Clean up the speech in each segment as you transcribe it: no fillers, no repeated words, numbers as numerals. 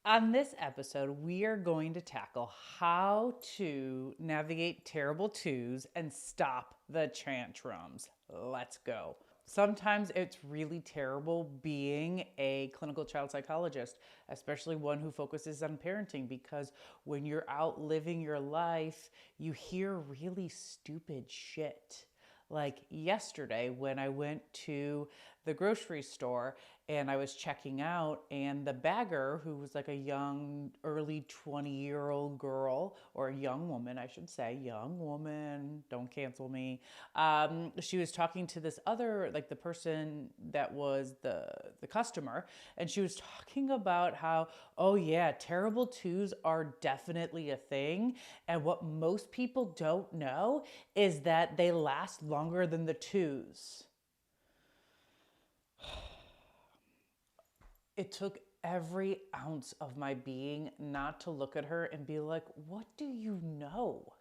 On this episode, we are going to tackle how to navigate terrible twos and stop the tantrums. Let's go. Sometimes it's really terrible being a clinical child psychologist, especially one who focuses on parenting, because when you're out living your life, you hear really stupid shit. Like yesterday, when I went to the grocery store and I was checking out, and the bagger, who was like a young, early 20-year-old girl, or a young woman, I should say, young woman, don't cancel me. She was talking to this other, like the person that was the customer, and she was talking about how, oh yeah, terrible twos are definitely a thing, and what most people don't know is that they last longer than the twos. It took every ounce of my being not to look at her and be like, what do you know?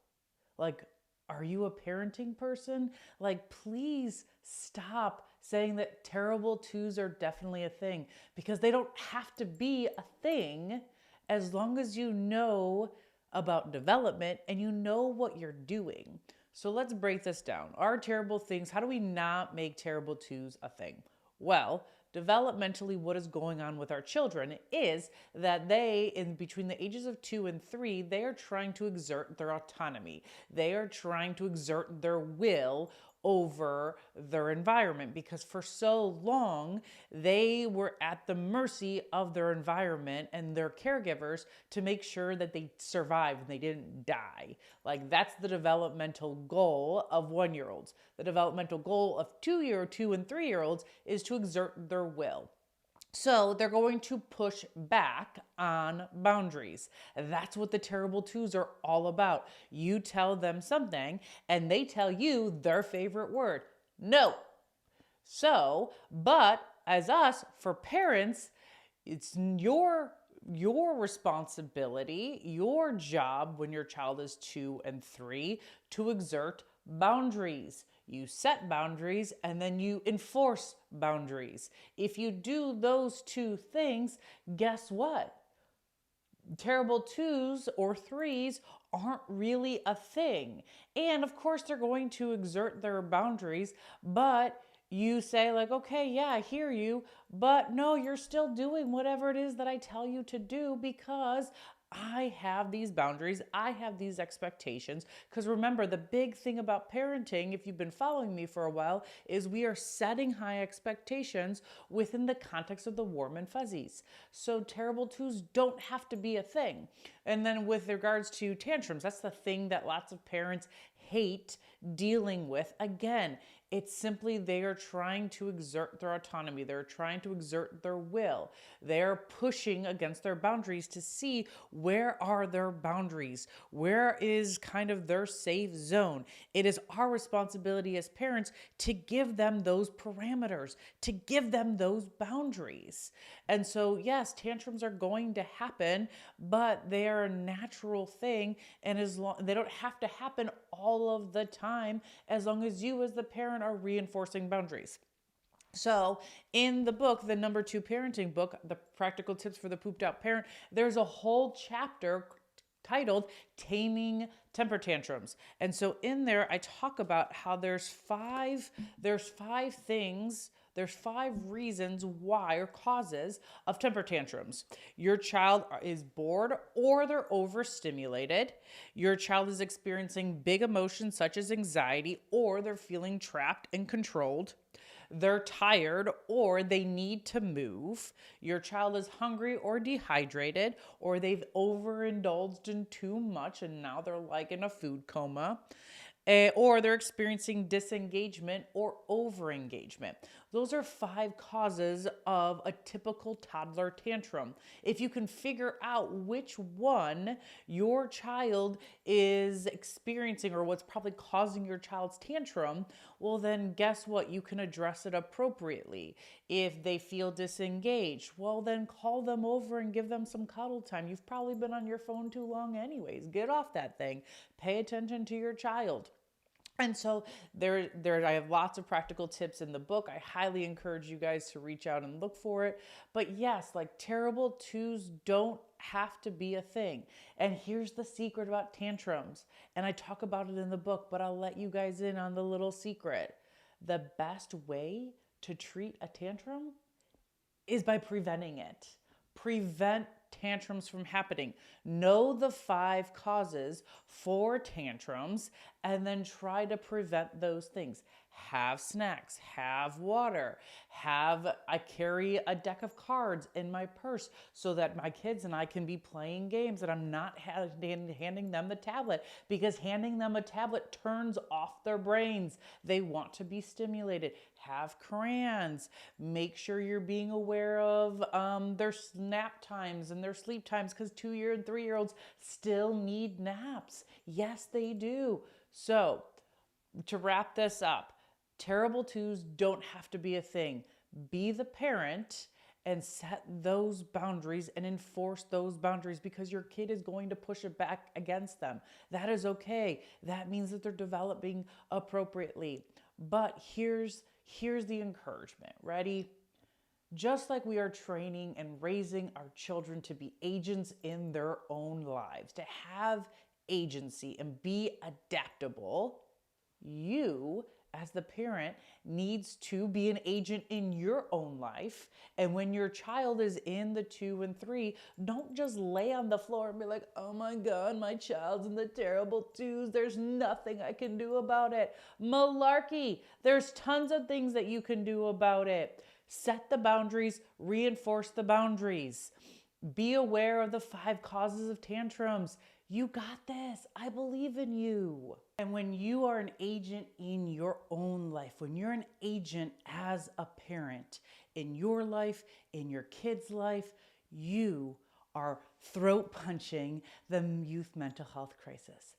Like, are you a parenting person? Like, please stop saying that terrible twos are definitely a thing, because they don't have to be a thing as long as you know about development and you know what you're doing. So let's break this down. Are terrible things, how do we not make terrible twos a thing? Well, developmentally, what is going on with our children is that they, in between the ages of 2 and 3, they are trying to exert their autonomy. They are trying to exert their will over their environment, because for so long they were at the mercy of their environment and their caregivers to make sure that they survived and they didn't die. Like, that's the developmental goal of 1 year olds. The developmental goal of 2 and 3 year olds is to exert their will. So they're going to push back on boundaries. That's what the terrible twos are all about. You tell them something and they tell you their favorite word: no. So, but as us, for parents, it's your responsibility, your job when your child is 2 and 3, to exert boundaries. You set boundaries and then you enforce boundaries. If you do those two things, guess what? Terrible twos or threes aren't really a thing. And of course, they're going to exert their boundaries, but you say, like, okay, yeah, I hear you, but no, you're still doing whatever it is that I tell you to do, because I have these boundaries, I have these expectations. Because remember, the big thing about parenting, if you've been following me for a while, is we are setting high expectations within the context of the warm and fuzzies. So terrible twos don't have to be a thing. And then with regards to tantrums, that's the thing that lots of parents hate dealing with. Again, it's simply they are trying to exert their autonomy. They're trying to exert their will. They're pushing against their boundaries to see, where are their boundaries? Where is kind of their safe zone? It is our responsibility as parents to give them those parameters, to give them those boundaries. And so, yes, tantrums are going to happen, but they are a natural thing. And as long, they don't have to happen all of the time, as long as you as the parent are reinforcing boundaries. So, in the book, the #2 parenting book, The Practical Tips for the Pooped Out Parent, there's a whole chapter titled Taming Temper Tantrums. And so in there I talk about how there's five reasons why, or causes, of temper tantrums. Your child is bored or they're overstimulated. Your child is experiencing big emotions such as anxiety, or they're feeling trapped and controlled. They're tired or they need to move. Your child is hungry or dehydrated, or they've overindulged in too much and now they're like in a food coma. Or they're experiencing disengagement or overengagement. Those are 5 causes of a typical toddler tantrum. If you can figure out which one your child is experiencing, or what's probably causing your child's tantrum, well, then guess what? You can address it appropriately. If they feel disengaged, well, then call them over and give them some cuddle time. You've probably been on your phone too long anyways. Get off that thing. Pay attention to your child. And so I have lots of practical tips in the book. I highly encourage you guys to reach out and look for it. But yes, like terrible twos don't have to be a thing. And here's the secret about tantrums. And I talk about it in the book, but I'll let you guys in on the little secret. The best way to treat a tantrum is by preventing it. Prevent tantrums from happening. Know the 5 causes for tantrums and then try to prevent those things. Have snacks, have water, I carry a deck of cards in my purse so that my kids and I can be playing games and I'm not handing them the tablet, because handing them a tablet turns off their brains. They want to be stimulated. Have crayons. Make sure you're being aware of their nap times and their sleep times, because 2-year and 3-year-olds still need naps. Yes, they do. So, to wrap this up, terrible twos don't have to be a thing. Be the parent and set those boundaries and enforce those boundaries, because your kid is going to push it back against them. That is okay. That means that they're developing appropriately. But here's the encouragement. Ready? Just like we are training and raising our children to be agents in their own lives, to have agency and be adaptable, you as the parent needs to be an agent in your own life. And when your child is in the 2 and 3, don't just lay on the floor and be like, oh my God, my child's in the terrible 2s. There's nothing I can do about it. Malarkey. There's tons of things that you can do about it. Set the boundaries, reinforce the boundaries. Be aware of the 5 causes of tantrums. You got this. I believe in you. And when you are an agent in your own life, when you're an agent as a parent in your life, in your kid's life, you are throat punching the youth mental health crisis.